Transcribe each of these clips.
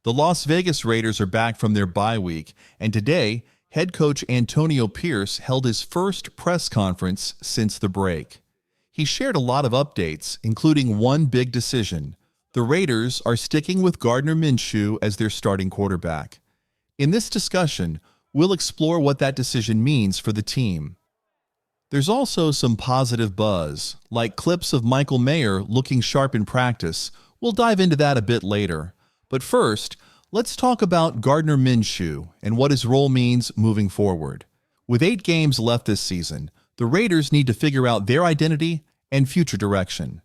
The Las Vegas Raiders are back from their bye week, and today, head coach Antonio Pierce held his first press conference since the break. He shared a lot of updates, including one big decision. The Raiders are sticking with Gardner Minshew as their starting quarterback. In this discussion, we'll explore what that decision means for the team. There's also some positive buzz, like clips of Michael Mayer looking sharp in practice. We'll dive into that a bit later. But first, let's talk about Gardner Minshew and what his role means moving forward. With 8 games left this season, the Raiders need to figure out their identity and future direction.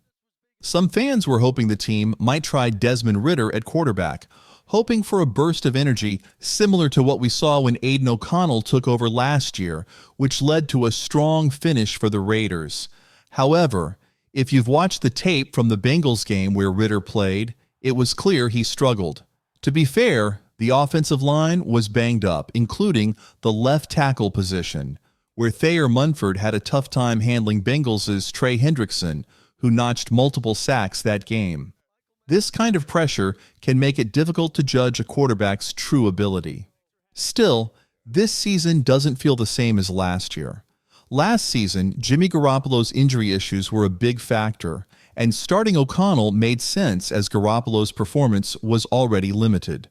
Some fans were hoping the team might try Desmond Ridder at quarterback, hoping for a burst of energy similar to what we saw when Aiden O'Connell took over last year, which led to a strong finish for the Raiders. However, if you've watched the tape from the Bengals game where Ridder played, it was clear he struggled. To be fair, the offensive line was banged up, including the left tackle position, where Thayer Munford had a tough time handling Bengals' Trey Hendrickson, who notched multiple sacks that game. This kind of pressure can make it difficult to judge a quarterback's true ability. Still, this season doesn't feel the same as last year. Last season, Jimmy Garoppolo's injury issues were a big factor, and starting O'Connell made sense as Garoppolo's performance was already limited.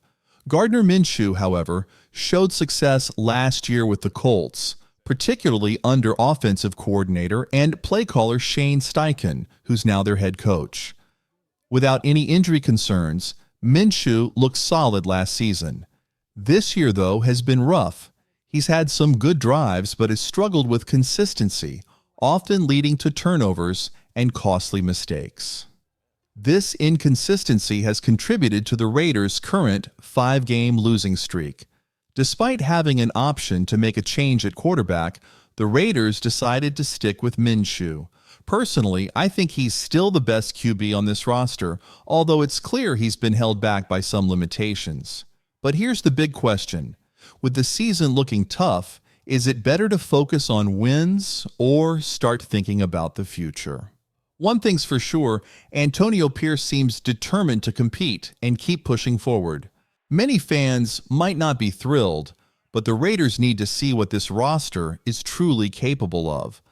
Gardner Minshew, however, showed success last year with the Colts, particularly under offensive coordinator and play caller Shane Steichen, who's now their head coach. Without any injury concerns, Minshew looked solid last season. This year, though, has been rough. He's had some good drives but has struggled with consistency, often leading to turnovers and costly mistakes. This inconsistency has contributed to the Raiders' current 5-game losing streak. Despite having an option to make a change at quarterback, the Raiders decided to stick with Minshew. Personally, I think he's still the best QB on this roster, although it's clear he's been held back by some limitations. But here's the big question. With the season looking tough, is it better to focus on wins or start thinking about the future? One thing's for sure, Antonio Pierce seems determined to compete and keep pushing forward. Many fans might not be thrilled, but the Raiders need to see what this roster is truly capable of.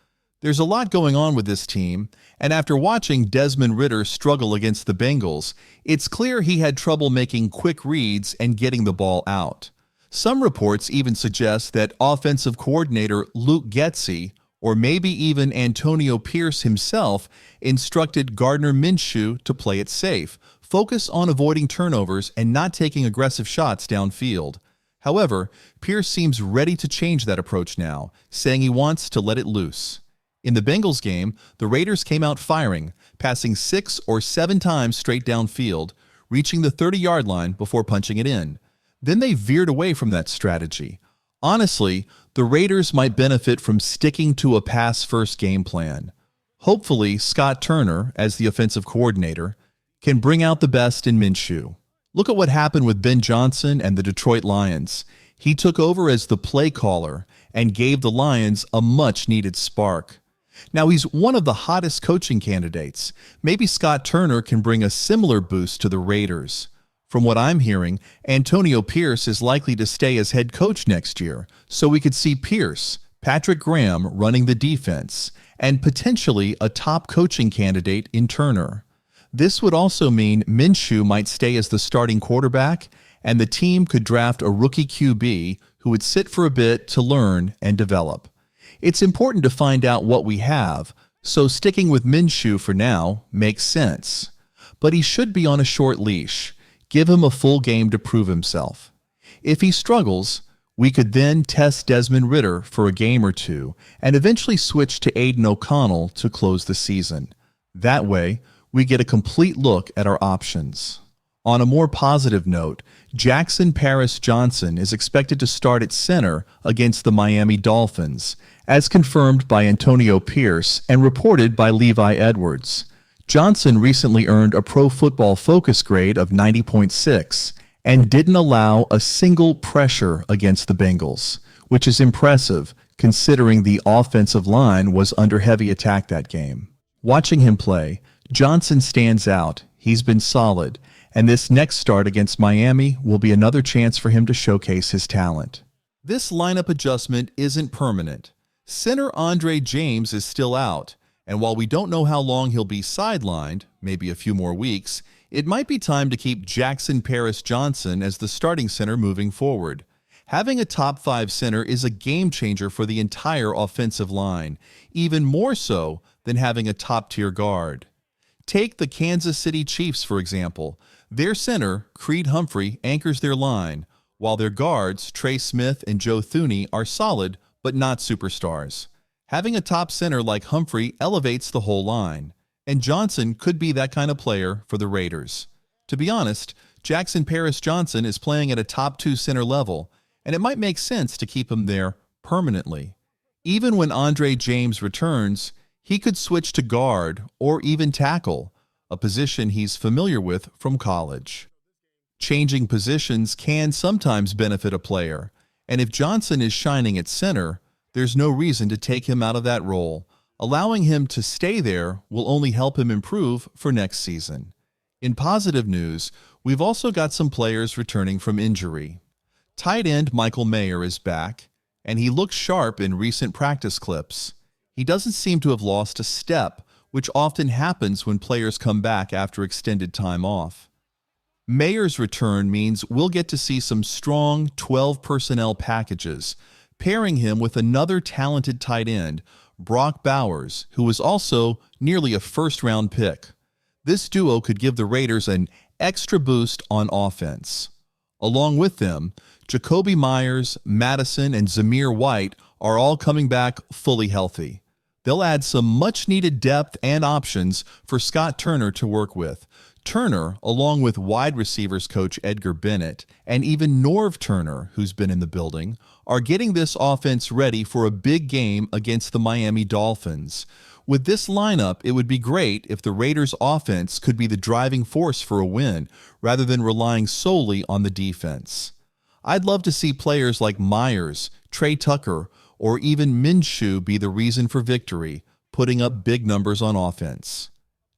There's a lot going on with this team, and after watching Desmond Ridder struggle against the Bengals, it's clear he had trouble making quick reads and getting the ball out. Some reports even suggest that offensive coordinator Luke Getsy, or maybe even Antonio Pierce himself, instructed Gardner Minshew to play it safe, focus on avoiding turnovers and not taking aggressive shots downfield. However, Pierce seems ready to change that approach now, saying he wants to let it loose. In the Bengals game, the Raiders came out firing, passing 6 or 7 times straight downfield, reaching the 30-yard line before punching it in. Then they veered away from that strategy. Honestly, the Raiders might benefit from sticking to a pass-first game plan. Hopefully, Scott Turner, as the offensive coordinator, can bring out the best in Minshew. Look at what happened with Ben Johnson and the Detroit Lions. He took over as the play caller and gave the Lions a much-needed spark. Now, he's one of the hottest coaching candidates. Maybe Scott Turner can bring a similar boost to the Raiders. From what I'm hearing, Antonio Pierce is likely to stay as head coach next year, so we could see Pierce, Patrick Graham running the defense, and potentially a top coaching candidate in Turner. This would also mean Minshew might stay as the starting quarterback, and the team could draft a rookie QB who would sit for a bit to learn and develop. It's important to find out what we have, so sticking with Minshew for now makes sense. But he should be on a short leash. Give him a full game to prove himself. If he struggles, we could then test Desmond Ridder for a game or two and eventually switch to Aiden O'Connell to close the season. That way, we get a complete look at our options. On a more positive note, Jackson Paris-Johnson is expected to start at center against the Miami Dolphins, as confirmed by Antonio Pierce and reported by Levi Edwards. Johnson recently earned a Pro Football Focus grade of 90.6 and didn't allow a single pressure against the Bengals, which is impressive considering the offensive line was under heavy attack that game. Watching him play, Johnson stands out. He's been solid, and this next start against Miami will be another chance for him to showcase his talent. This lineup adjustment isn't permanent. Center Andre James is still out, and while we don't know how long he'll be sidelined, maybe a few more weeks, it might be time to keep Jackson Paris-Johnson as the starting center moving forward. Having a top 5 center is a game changer for the entire offensive line, even more so than having a top-tier guard. Take the Kansas City Chiefs, for example. Their center, Creed Humphrey, anchors their line, while their guards, Trey Smith and Joe Thuney, are solid but not superstars. Having a top center like Humphrey elevates the whole line, and Johnson could be that kind of player for the Raiders. To be honest, Jackson Paris-Johnson is playing at a top 2 center level, and it might make sense to keep him there permanently. Even when Andre James returns, he could switch to guard or even tackle, a position he's familiar with from college. Changing positions can sometimes benefit a player, and if Johnson is shining at center, there's no reason to take him out of that role. Allowing him to stay there will only help him improve for next season. In positive news, we've also got some players returning from injury. Tight end Michael Mayer is back, and he looks sharp in recent practice clips. He doesn't seem to have lost a step, which often happens when players come back after extended time off. Mayer's return means we'll get to see some strong 12 personnel packages, pairing him with another talented tight end, Brock Bowers, who was also nearly a first-round pick. This duo could give the Raiders an extra boost on offense. Along with them, Jacoby Myers, Madison, and Zamir White are all coming back fully healthy. They'll add some much-needed depth and options for Scott Turner to work with. Turner, along with wide receivers coach Edgar Bennett, and even Norv Turner, who's been in the building, are getting this offense ready for a big game against the Miami Dolphins. With this lineup, it would be great if the Raiders' offense could be the driving force for a win, rather than relying solely on the defense. I'd love to see players like Myers, Trey Tucker, or even Minshew be the reason for victory, putting up big numbers on offense.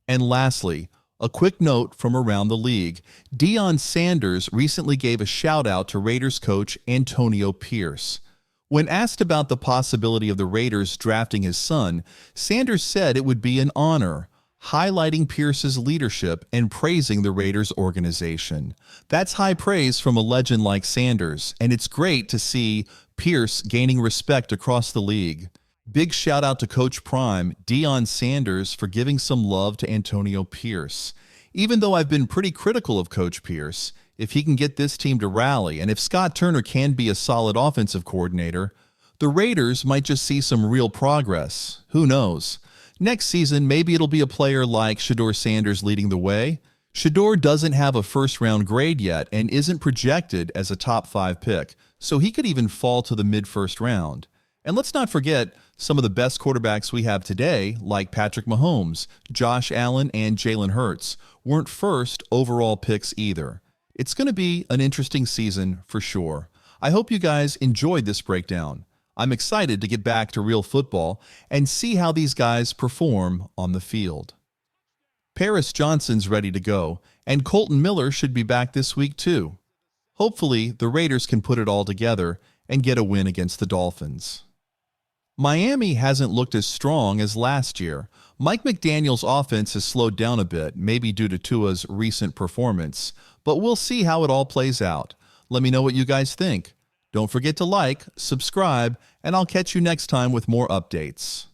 And lastly, a quick note from around the league. Deion Sanders recently gave a shout-out to Raiders coach Antonio Pierce. When asked about the possibility of the Raiders drafting his son, Sanders said it would be an honor, highlighting Pierce's leadership and praising the Raiders organization. That's high praise from a legend like Sanders, and it's great to see Pierce gaining respect across the league. Big shout out to Coach Prime, Deion Sanders, for giving some love to Antonio Pierce. Even though I've been pretty critical of Coach Pierce, if he can get this team to rally, and if Scott Turner can be a solid offensive coordinator, the Raiders might just see some real progress. Who knows? Next season, maybe it'll be a player like Shedeur Sanders leading the way. Shedeur doesn't have a first-round grade yet and isn't projected as a top 5 pick, so he could even fall to the mid-first round. And let's not forget some of the best quarterbacks we have today, like Patrick Mahomes, Josh Allen, and Jalen Hurts, weren't first overall picks either. It's going to be an interesting season for sure. I hope you guys enjoyed this breakdown. I'm excited to get back to real football and see how these guys perform on the field. Paris-Johnson's ready to go, and Colton Miller should be back this week too. Hopefully, the Raiders can put it all together and get a win against the Dolphins. Miami hasn't looked as strong as last year. Mike McDaniel's offense has slowed down a bit, maybe due to Tua's recent performance, but we'll see how it all plays out. Let me know what you guys think. Don't forget to like, subscribe, and I'll catch you next time with more updates.